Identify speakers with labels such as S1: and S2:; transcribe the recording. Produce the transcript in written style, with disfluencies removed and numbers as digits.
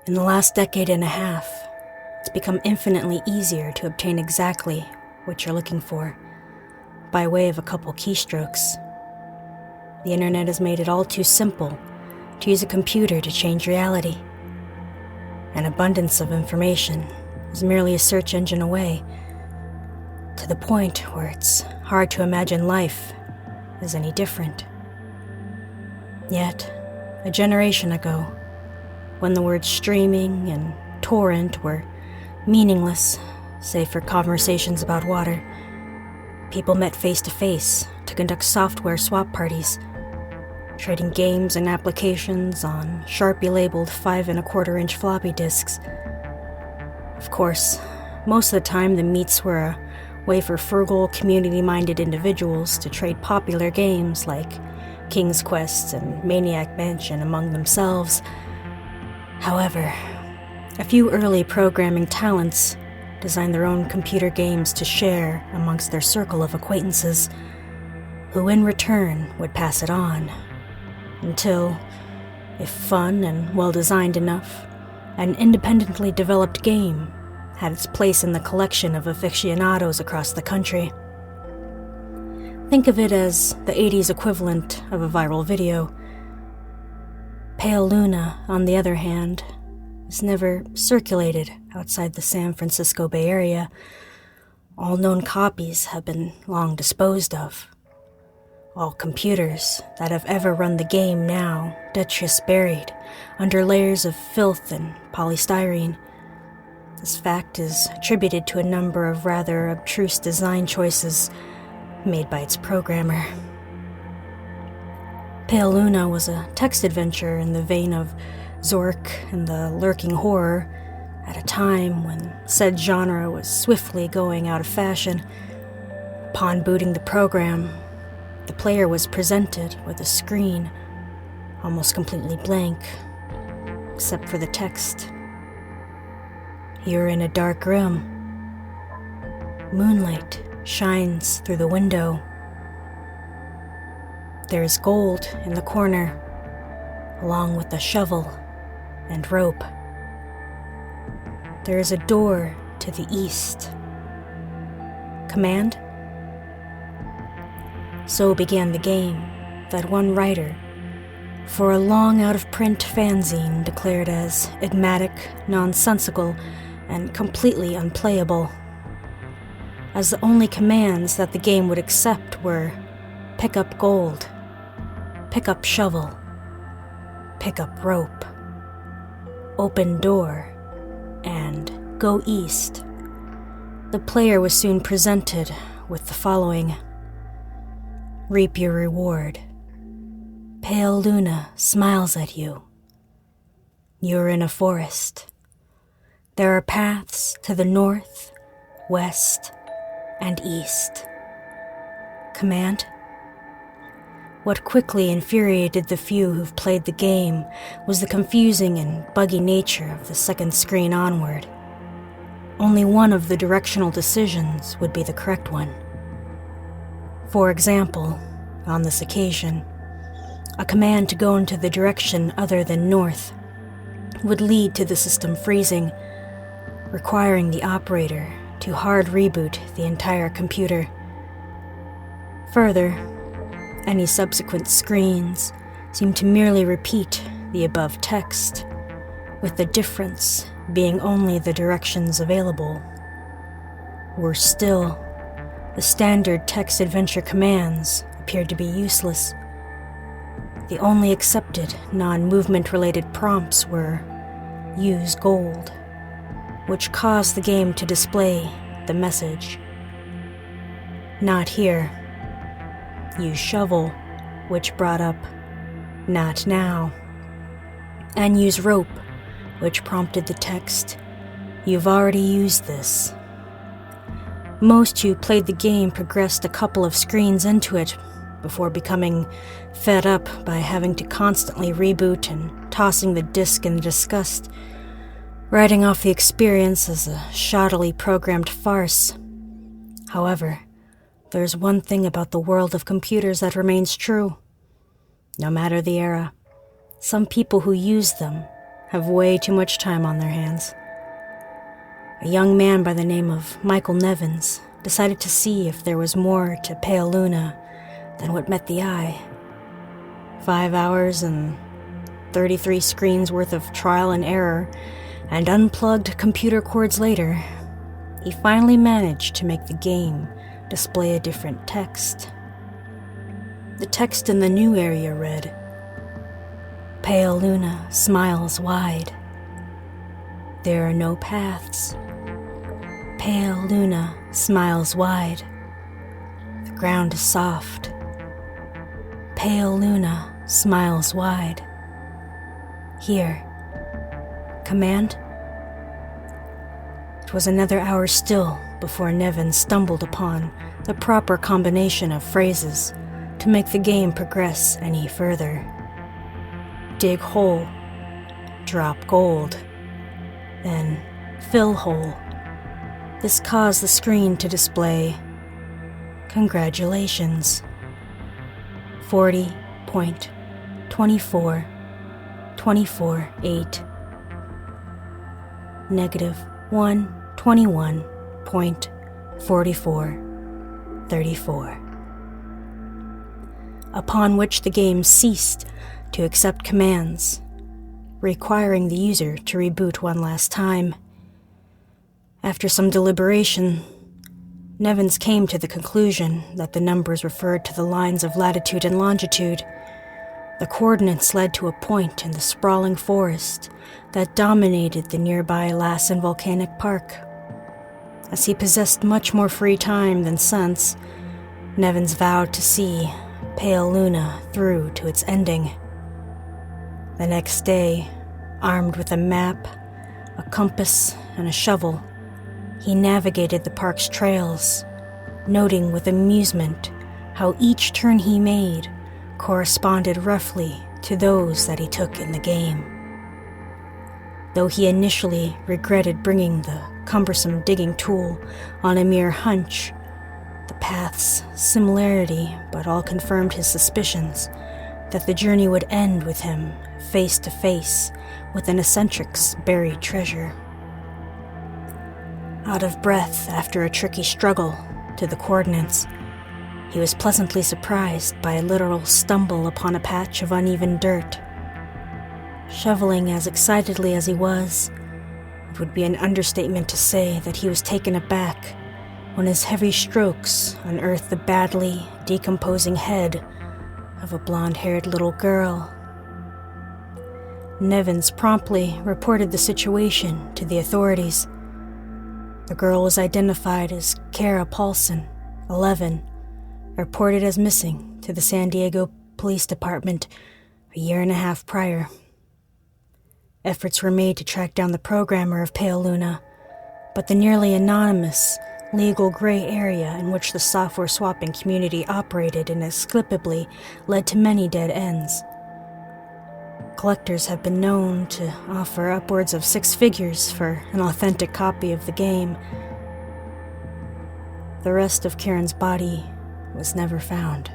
S1: In the last decade and a half, it's become infinitely easier to obtain exactly what you're looking for by way of a couple keystrokes. The internet has made it all too simple to use a computer to change reality. An abundance of information is merely a search engine away, to the point where it's hard to imagine life as any different. Yet, a generation ago, when the words streaming and torrent were meaningless, save for conversations about water, people met face to face to conduct software swap parties, trading games and applications on sharply labeled 5 1/4-inch floppy disks. Of course, most of the time the meets were a way for frugal, community-minded individuals to trade popular games like King's Quest and Maniac Mansion among themselves. However, a few early programming talents designed their own computer games to share amongst their circle of acquaintances, who in return would pass it on, until, if fun and well-designed enough, an independently developed game had its place in the collection of aficionados across the country. Think of it as the 80s equivalent of a viral video. Pale Luna, on the other hand, was never circulated outside the San Francisco Bay Area. All known copies have been long disposed of. All computers that have ever run the game now detritus buried under layers of filth and polystyrene. This fact is attributed to a number of rather abstruse design choices made by its programmer. Pale Luna was a text adventure in the vein of Zork and the Lurking Horror, at a time when said genre was swiftly going out of fashion. Upon booting the program, the player was presented with a screen almost completely blank, except for the text. You're in a dark room. Moonlight shines through the window. There is gold in the corner, along with a shovel and rope. There is a door to the east. Command? So began the game that one writer, for a long out-of-print fanzine declared as enigmatic, nonsensical, and completely unplayable, as the only commands that the game would accept were pick up gold, pick up shovel, pick up rope, open door, and go east. The player was soon presented with the following: reap your reward. Pale Luna smiles at you. You're in a forest. There are paths to the north, west, and east. Command? What quickly infuriated the few who've played the game was the confusing and buggy nature of the second screen onward. Only one of the directional decisions would be the correct one. For example, on this occasion, a command to go into the direction other than north would lead to the system freezing, requiring the operator to hard reboot the entire computer. Further, any subsequent screens seem to merely repeat the above text, with the difference being only the directions available. Worse still, the standard text adventure commands appeared to be useless. The only accepted non-movement related prompts were use gold, which caused the game to display the message not here. Use shovel, which brought up not now. And use rope, which prompted the text you've already used this. Most who played the game progressed a couple of screens into it before becoming fed up by having to constantly reboot and tossing the disc in disgust, writing off the experience as a shoddily programmed farce. However, there's one thing about the world of computers that remains true. No matter the era, some people who use them have way too much time on their hands. A young man by the name of Michael Nevins decided to see if there was more to Pale Luna than what met the eye. 5 hours and 33 screens worth of trial and error and unplugged computer cords later, he finally managed to make the game display a different text. The text in the new area read, "Pale Luna smiles wide. There are no paths. Pale Luna smiles wide. The ground is soft. Pale Luna smiles wide. Here. Command?" It was another hour still before Nevin stumbled upon the proper combination of phrases to make the game progress any further. Dig hole. Drop gold. Then fill hole. This caused the screen to display, "Congratulations. 40.242448. -121.4434. Upon which the game ceased to accept commands, requiring the user to reboot one last time. After some deliberation, Nevins came to the conclusion that the numbers referred to the lines of latitude and longitude. The coordinates led to a point in the sprawling forest that dominated the nearby Lassen Volcanic Park. As he possessed much more free time than sense, Nevins vowed to see Pale Luna through to its ending. The next day, armed with a map, a compass, and a shovel, he navigated the park's trails, noting with amusement how each turn he made corresponded roughly to those that he took in the game. Though he initially regretted bringing the cumbersome digging tool on a mere hunch, the path's similarity but all confirmed his suspicions that the journey would end with him face to face with an eccentric's buried treasure. Out of breath after a tricky struggle to the coordinates, he was pleasantly surprised by a literal stumble upon a patch of uneven dirt. Shoveling as excitedly as he was, it would be an understatement to say that he was taken aback when his heavy strokes unearthed the badly decomposing head of a blonde-haired little girl. Nevins promptly reported the situation to the authorities. The girl was identified as Kara Paulson, 11, reported as missing to the San Diego Police Department a year and a half prior. Efforts were made to track down the programmer of Pale Luna, but the nearly anonymous, legal gray area in which the software swapping community operated inexplicably led to many dead ends. Collectors have been known to offer upwards of 6 figures for an authentic copy of the game. The rest of Karen's body was never found.